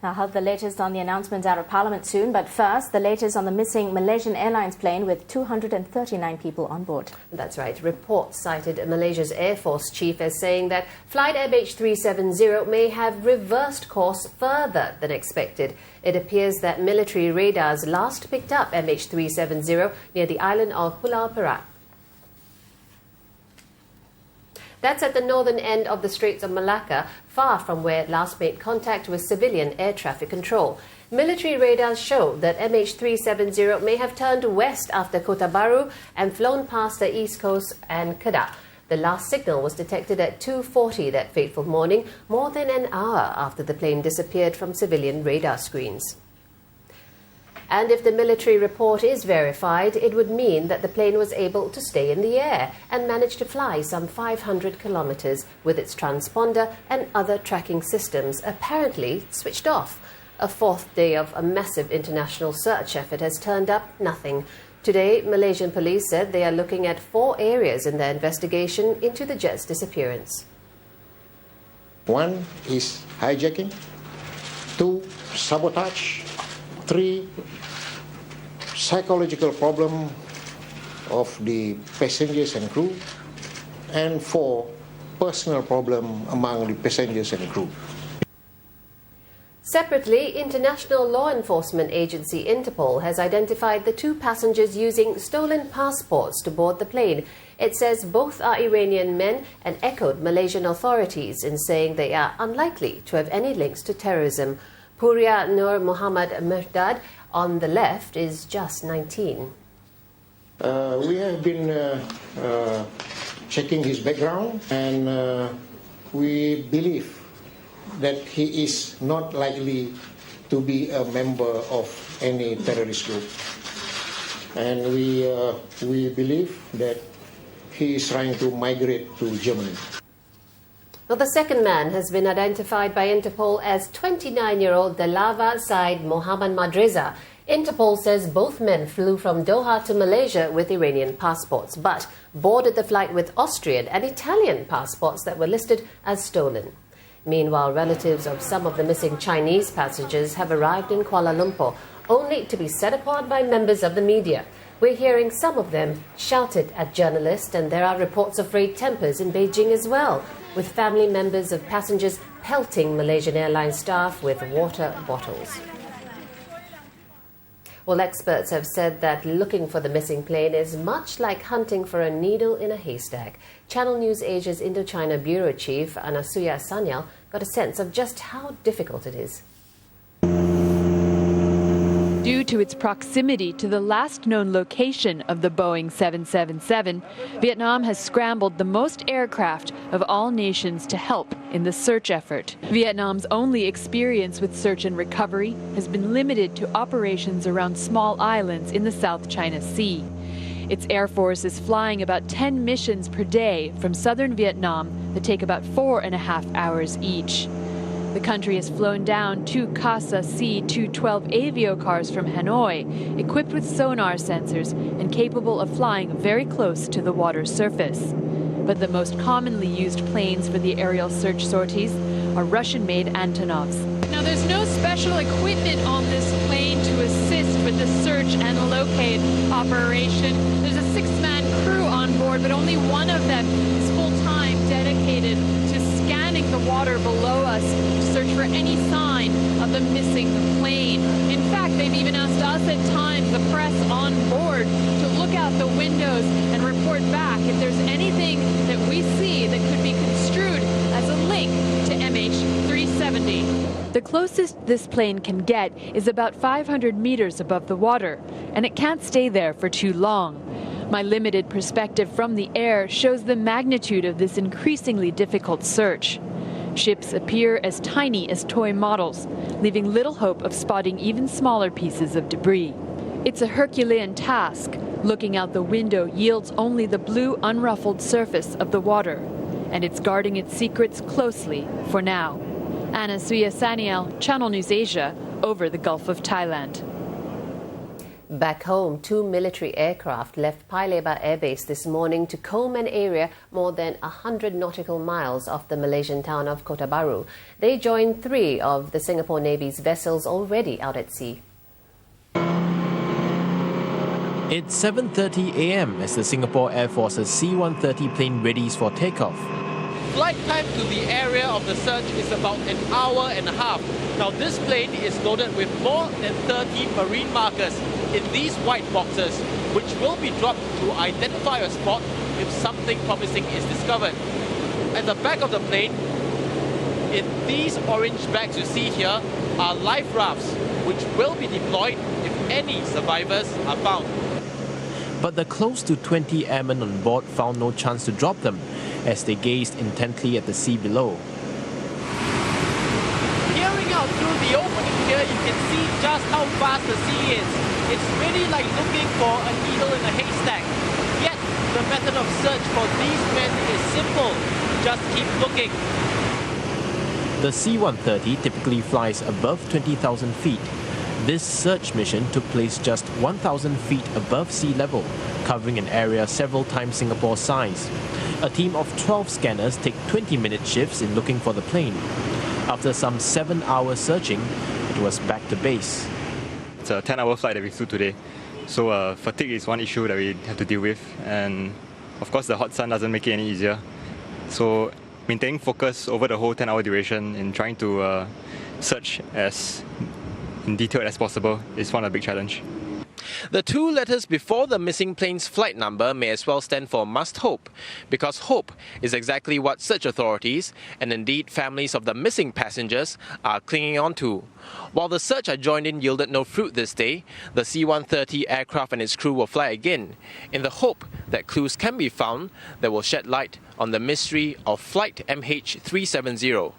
I'll have the latest on the announcements out of Parliament soon, but first, the latest on the missing Malaysian Airlines plane with 239 people on board. That's right. Reports cited Malaysia's Air Force chief as saying that flight MH370 may have reversed course further than expected. It appears that military radars last picked up MH370 near the island of Pulau Perak. That's at the northern end of the Straits of Malacca, far from where it last made contact with civilian air traffic control. Military radars show that MH370 may have turned west after Kota Baru and flown past the east coast and Kedah. The last signal was detected at 2:40 that fateful morning, more than an hour after the plane disappeared from civilian radar screens. And if the military report is verified, it would mean that the plane was able to stay in the air and managed to fly some 500 kilometres with its transponder and other tracking systems apparently switched off. A fourth day of a massive international search effort has turned up nothing. Today, Malaysian police said they are looking at 4 areas in their investigation into the jet's disappearance. 1 is hijacking, 2 sabotage, 3 psychological problem of the passengers and crew, and 4 personal problem among the passengers and crew. Separately, international law enforcement agency Interpol has identified the 2 passengers using stolen passports to board the plane. It says both are Iranian men and echoed Malaysian authorities in saying they are unlikely to have any links to terrorism. Puria Nur Muhammad Mirdad on the left is just 19. We have been checking his background, and we believe that he is not likely to be a member of any terrorist group. And we believe that he is trying to migrate to Germany. Well, the second man has been identified by Interpol as 29-year-old Dalava Said Mohammad Madreza. Interpol says both men flew from Doha to Malaysia with Iranian passports, but boarded the flight with Austrian and Italian passports that were listed as stolen. Meanwhile, relatives of some of the missing Chinese passengers have arrived in Kuala Lumpur, only to be set upon by members of the media. We're hearing some of them shouted at journalists, and there are reports of frayed tempers in Beijing as well, with family members of passengers pelting Malaysian Airlines staff with water bottles. Well, experts have said that looking for the missing plane is much like hunting for a needle in a haystack. Channel News Asia's Indochina Bureau Chief Anasuya Sanyal got a sense of just how difficult it is. Due to its proximity to the last known location of the Boeing 777, Vietnam has scrambled the most aircraft of all nations to help in the search effort. Vietnam's only experience with search and recovery has been limited to operations around small islands in the South China Sea. Its Air Force is flying about 10 missions per day from southern Vietnam that take about 4.5 hours each. The country has flown down 2 CASA C-212 avio cars from Hanoi, equipped with sonar sensors and capable of flying very close to the water's surface. But the most commonly used planes for the aerial search sorties are Russian-made Antonovs. Now, there's no special equipment on this plane to assist with the search and locate operation. There's a 6-man crew on board, but only one of them is full-time dedicated to scanning the water below us to search for any sign of the missing plane. In fact, they've even asked us at times, the press on board, to look out the windows and report back if there's anything that we see that could be construed as a link to MH370. The closest this plane can get is about 500 meters above the water, and it can't stay there for too long. My limited perspective from the air shows the magnitude of this increasingly difficult search. Ships appear as tiny as toy models, leaving little hope of spotting even smaller pieces of debris. It's a Herculean task. Looking out the window yields only the blue, unruffled surface of the water, and it's guarding its secrets closely for now. Anasuya Sanyal, Channel News Asia, over the Gulf of Thailand. Back home, 2 military aircraft left Paya Lebar Air Base this morning to comb an area more than 100 nautical miles off the Malaysian town of Kota Bharu. They joined 3 of the Singapore Navy's vessels already out at sea. It's 7:30 a.m. as the Singapore Air Force's C-130 plane readies for takeoff. Flight time to the area of the search is about an hour and a half. Now this plane is loaded with more than 30 marine markers in these white boxes, which will be dropped to identify a spot if something promising is discovered. At the back of the plane, in these orange bags you see here, are life rafts, which will be deployed if any survivors are found. But the close to 20 airmen on board found no chance to drop them as they gazed intently at the sea below. Peering out through the opening here, you can see just how vast the sea is. It's really like looking for a needle in a haystack. Yet, the method of search for these men is simple. Just keep looking. The C-130 typically flies above 20,000 feet. This search mission took place just 1,000 feet above sea level, covering an area several times Singapore's size. A team of 12 scanners take 20-minute shifts in looking for the plane. After some 7 hours searching, it was back to base. It's a 10-hour flight that we flew today, so fatigue is one issue that we have to deal with, and of course the hot sun doesn't make it any easier. So maintaining focus over the whole 10-hour duration in trying to search as in detail as possible is one of the big challenge. The 2 letters before the missing plane's flight number may as well stand for must hope, because hope is exactly what search authorities, and indeed families of the missing passengers, are clinging on to. While the search I joined in yielded no fruit this day, the C-130 aircraft and its crew will fly again, in the hope that clues can be found that will shed light on the mystery of Flight MH370.